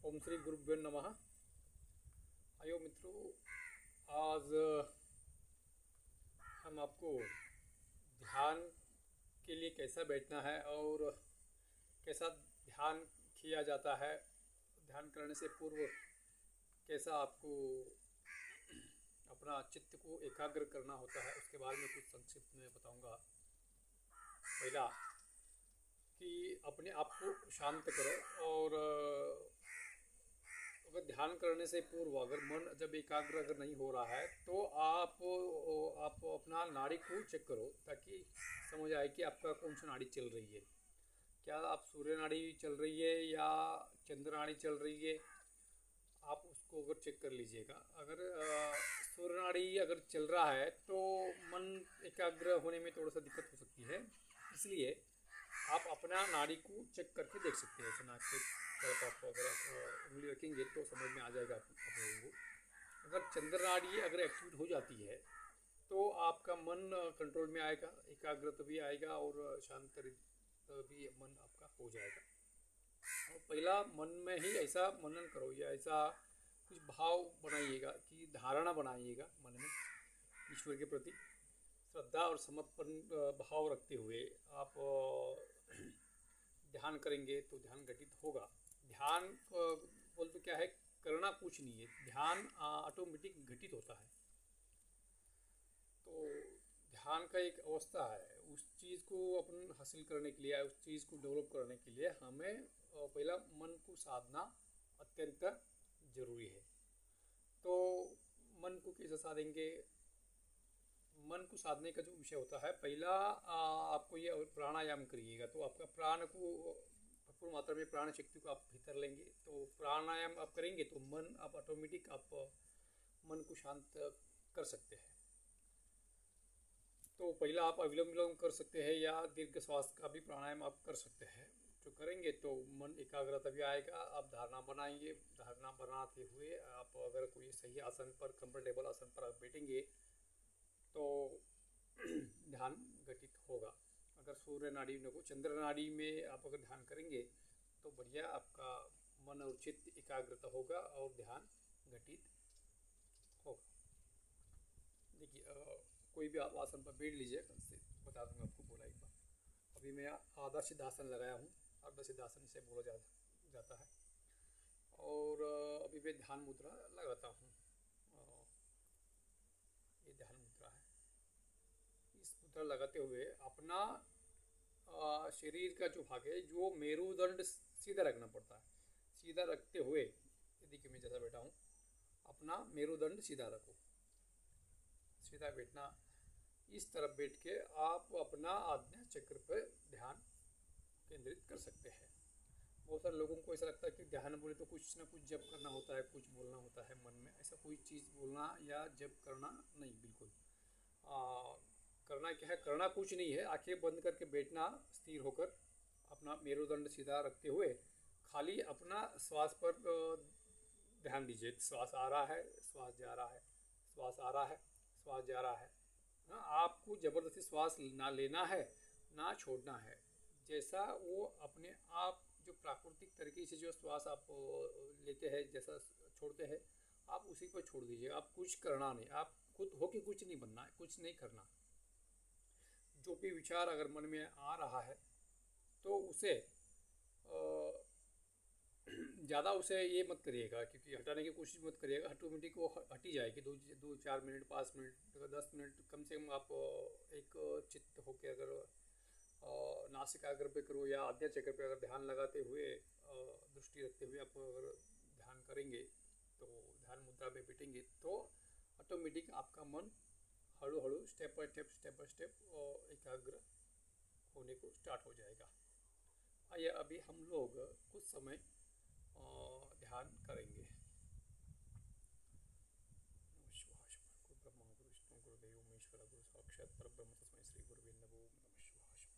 ओम श्री गुरुभ्यो नमः। आयो मित्रों, आज हम आपको ध्यान के लिए कैसा बैठना है और कैसा ध्यान किया जाता है, ध्यान करने से पूर्व कैसा आपको अपना चित्त को एकाग्र करना होता है, उसके बारे में कुछ संक्षिप्त में बताऊंगा। पहला कि अपने आप को शांत करो और अगर ध्यान करने से पूर्व अगर मन जब एकाग्र अगर नहीं हो रहा है तो आप अपना नाड़ी को चेक करो ताकि समझ आए कि आपका कौन सा नाड़ी चल रही है। क्या आप सूर्य नाड़ी चल रही है या चंद्र नाड़ी चल रही है, आप उसको अगर चेक कर लीजिएगा। अगर सूर्य नाड़ी अगर चल रहा है तो मन एकाग्र होने में थोड़ा सा दिक्कत हो सकती है, इसलिए आप अपना नाड़ी को चेक करके देख सकते हैं। ऐसे नाक के तरफ आप अगर आप उंगली रखेंगे तो समझ में आ जाएगा आप लोगों को। अगर चंद्र नाड़ी अगर एक्टिवेट हो जाती है तो आपका मन कंट्रोल में आएगा, एकाग्रता भी आएगा और शांत भी मन आपका हो जाएगा। और पहला मन में ही ऐसा मनन करो या ऐसा कुछ भाव बनाइएगा कि धारणा बनाइएगा मन में ईश्वर के प्रति श्रद्धा और समर्पण भाव रखते हुए आप ध्यान करेंगे तो ध्यान घटित होगा। ध्यान बोल तो क्या है, करना कुछ नहीं है, ध्यान ऑटोमेटिक घटित होता है। तो ध्यान का एक अवस्था है, उस चीज़ को अपन हासिल करने के लिए, उस चीज़ को डेवलप करने के लिए हमें पहला मन को साधना अत्यंत जरूरी है। तो मन को कैसे साधेंगे? मन को साधने का जो विषय होता है, पहला आपको ये प्राणायाम करिएगा तो आपका प्राण को भरपूर मात्रा में प्राण शक्ति को आप भीतर लेंगे। तो प्राणायाम आप करेंगे तो मन आप ऑटोमेटिक आप मन को शांत कर सकते हैं। तो पहला आप अनुलोम विलोम कर सकते हैं या दीर्घ श्वास का भी प्राणायाम आप कर सकते हैं। जो करेंगे तो मन एकाग्रता भी आएगा। आप धारणा बनाएंगे, धारणा बनाते हुए आप अगर कोई सही आसन पर, कंफर्टेबल आसन पर आप बैठेंगे तो ध्यान घटित होगा। अगर सूर्य नाड़ी को चंद्र नाड़ी में आप अगर ध्यान करेंगे तो बढ़िया आपका मन और चित्त एकाग्रता होगा और ध्यान घटित होगा। देखिए, कोई भी आप आसन पर बैठ लीजिए, कल से बता दूंगा आपको, बोला एक बार। अभी मैं आधा सिद्धासन लगाया हूँ, आधा सिद्धासन से बोला जाता है। और अभी मैं ध्यान मुद्रा लगाता हूँ। ये ध्यान मुद्रा है। इस मुद्रा लगाते हुए अपना शरीर का जो भाग है, जो मेरुदंड सीधा रखना पड़ता है, सीधा रखते हुए, ये देखिए मैं जैसा बैठा हूँ, अपना मेरुदंड सीधा रखो, सीधा बैठना। इस तरफ बैठ के आप अपना आज्ञा चक्र पर ध्यान केंद्रित कर सकते हैं। बहुत सारे लोगों को ऐसा लगता है कि ध्यान बोले तो कुछ ना कुछ जप करना होता है, कुछ बोलना होता है मन में। ऐसा कोई चीज़ बोलना या जप करना नहीं, बिल्कुल। करना क्या है, करना कुछ नहीं है। आंखें बंद करके बैठना, स्थिर होकर अपना मेरुदंड सीधा रखते हुए खाली अपना श्वास पर ध्यान दीजिए। श्वास आ रहा है, श्वास जा रहा है, श्वास आ रहा है, श्वास जा रहा है। आपको जबरदस्ती श्वास ना लेना है ना छोड़ना है। जैसा वो अपने आप जो प्राकृतिक तरीके से जो श्वास आप लेते हैं, जैसा छोड़ते हैं, आप उसी पर छोड़ दीजिए। आप कुछ करना नहीं, आप खुद होके कुछ नहीं बनना है, कुछ नहीं करना। जो भी विचार अगर मन में आ रहा है तो उसे ज़्यादा उसे ये मत करिएगा, क्योंकि हटाने की कोशिश मत करिएगा। ऑटोमेटिक वो हट ही जाएगी। दो 4 मिनट, 5 मिनट, 10 मिनट कम से कम आप एक चित्त होकर अगर नासिकाग्र पे करो या आज्ञा चक्र पे अगर ध्यान लगाते हुए, दृष्टि रखते हुए आप अगर ध्यान करेंगे तो ध्यान मुद्रा में बैठेंगे तो ऑटोमेटिक आपका मन हळू हळू, स्टेप बाय स्टेप एकाग्र होने को स्टार्ट हो जाएगा। आइए अभी हम लोग कुछ समय ध्यान करेंगे। शिवाय गुरु ब्रह्मा गुरु विष्णु गुरुदेव महेश्वर गुरु साक्षात परब्रह्म तस्मै श्री गुरुवे नमो नमः। शिवाय नमः।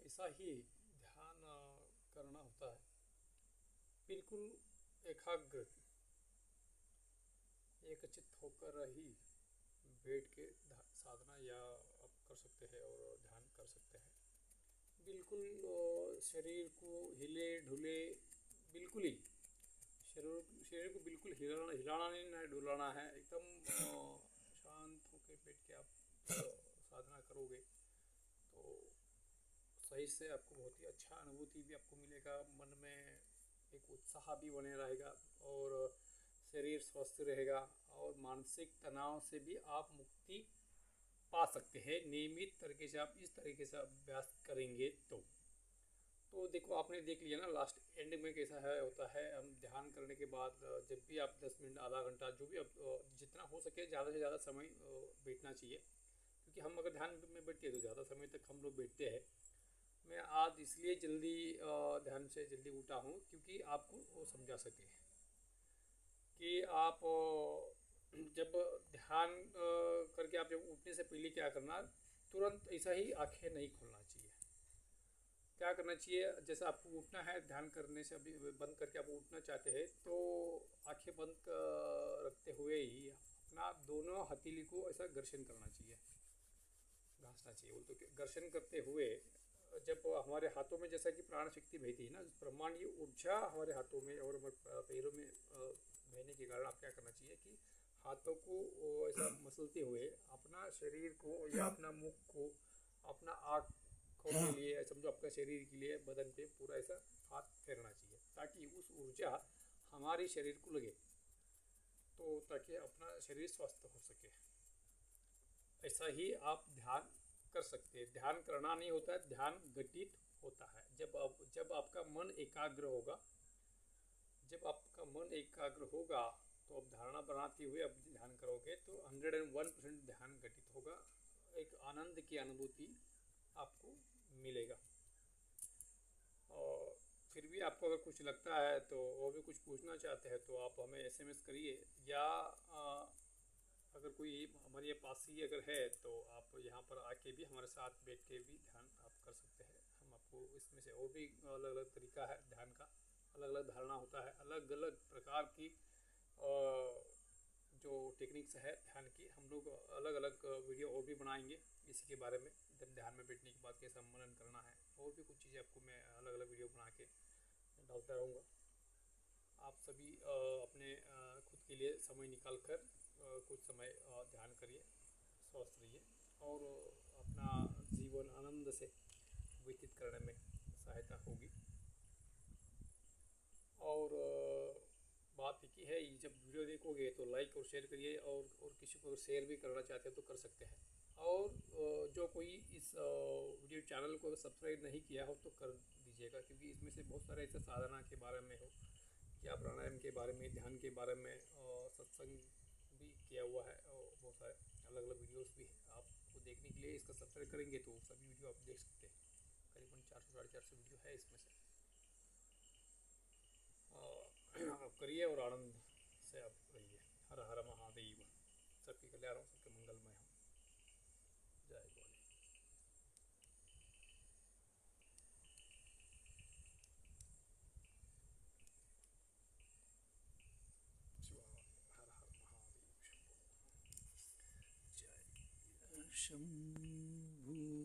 ऐसा ही ध्यान करना होता है। बिल्कुल एकाग्र एकचित्त होकर ही बैठ के साधना या आप कर सकते हैं और ध्यान कर सकते हैं। बिल्कुल शरीर को हिले ढुले, बिल्कुल ही शरीर शरीर को बिल्कुल हिलाना हिलाना नहीं डुलाना है। एकदम शांत होकर बैठ के आप साधना करोगे तो सही से आपको बहुत ही अच्छा अनुभूति भी आपको मिलेगा। मन में एक उत्साह भी बने रहेगा और शरीर स्वस्थ रहेगा और मानसिक तनाव से भी आप मुक्ति पा सकते हैं नियमित तरीके से। आप इस तरीके से अभ्यास करेंगे तो देखो आपने देख लिया ना लास्ट एंड में कैसा है होता है। हम ध्यान करने के बाद जब भी आप 10 मिनट आधा घंटा जो भी आप जितना हो सके ज़्यादा से ज़्यादा समय बैठना चाहिए, क्योंकि हम अगर ध्यान में बैठते हैं तो ज़्यादा समय तक हम लोग बैठते हैं। मैं आज इसलिए जल्दी ध्यान से जल्दी उठा हूँ क्योंकि आपको वो समझा सके कि आप जब ध्यान करके आप जब उठने से पहले क्या करना, तुरंत ऐसा ही आंखें नहीं खोलना चाहिए। क्या करना चाहिए, जैसे आपको उठना है ध्यान करने से अभी बंद करके आप उठना चाहते हैं तो आंखें बंद रखते हुए ही अपना दोनों हथेली को ऐसा घर्षण करना चाहिए, घासना चाहिए। बोल तो घर्षण करते हुए जब हमारे हाथों में जैसा कि प्राण शक्ति बहती है ना, ब्रह्मांड की ऊर्जा हमारे हाथों में और हमारे पैरों में बहने के कारण आप क्या करना चाहिए कि हाथों को ऐसा मसलते हुए अपना शरीर को या अपना मुख को अपना आँखों के लिए समझो आपका शरीर के लिए बदन पे पूरा ऐसा हाथ फेरना चाहिए ताकि उस ऊर्जा हमारे शरीर को लगे, तो ताकि अपना शरीर स्वस्थ हो सके। ऐसा ही आप ध्यान कर सकते हैं। ध्यान करना नहीं होता है, ध्यान घटित होता है जब आपका मन एकाग्र होगा। जब आपका मन एकाग्र होगा तो आप धारणा बनाते हुए आप ध्यान करोगे तो 101% ध्यान घटित होगा। एक आनंद की अनुभूति आपको मिलेगा। और फिर भी आपको अगर कुछ लगता है तो और भी कुछ पूछना चाहते हैं तो आप हमें SMS करिए, या अगर कोई हमारे पास ही अगर है तो आप यहाँ पर आके भी हमारे साथ बैठ के भी ध्यान आप कर सकते हैं। हम आपको इसमें से और भी अलग अलग तरीका है ध्यान का, अलग अलग धारणा होता है, अलग अलग प्रकार की जो टेक्निक्स है ध्यान की, हम लोग अलग अलग वीडियो और भी बनाएंगे इसी के बारे में। जब ध्यान में बैठने के बाद कैसा मनन करना है और भी कुछ चीज़ें आपको मैं अलग अलग वीडियो बना के डालता रहूँगा। आप सभी अपने खुद के लिए समय निकाल कर कुछ समय ध्यान करिए, स्वस्थ रहिए और अपना जीवन आनंद से व्यतीत करने में सहायता होगी। और बात एक ही है, जब वीडियो देखोगे तो लाइक और शेयर करिए और किसी को शेयर भी करना चाहते हैं तो कर सकते हैं। और जो कोई इस वीडियो चैनल को सब्सक्राइब नहीं किया हो तो कर दीजिएगा, क्योंकि इसमें से बहुत सारे ऐसे साधना के बारे में हो या प्राणायाम के बारे में, ध्यान के बारे में सत्संग भी किया हुआ है और बहुत सारे अलग अलग वीडियोस भी हैं। आपको देखने के लिए इसका सब्सक्राइब करेंगे तो सभी वीडियो आप देख सकते हैं। करीबन 400-450 वीडियो है इसमें से। आप करिए और आनंद से आप रहिए। हर हर महादेव। सबकी कल्याण हो, सबके मंगलमय हो। जय बोले। हर हर महादेव। शंभो जय शंभू।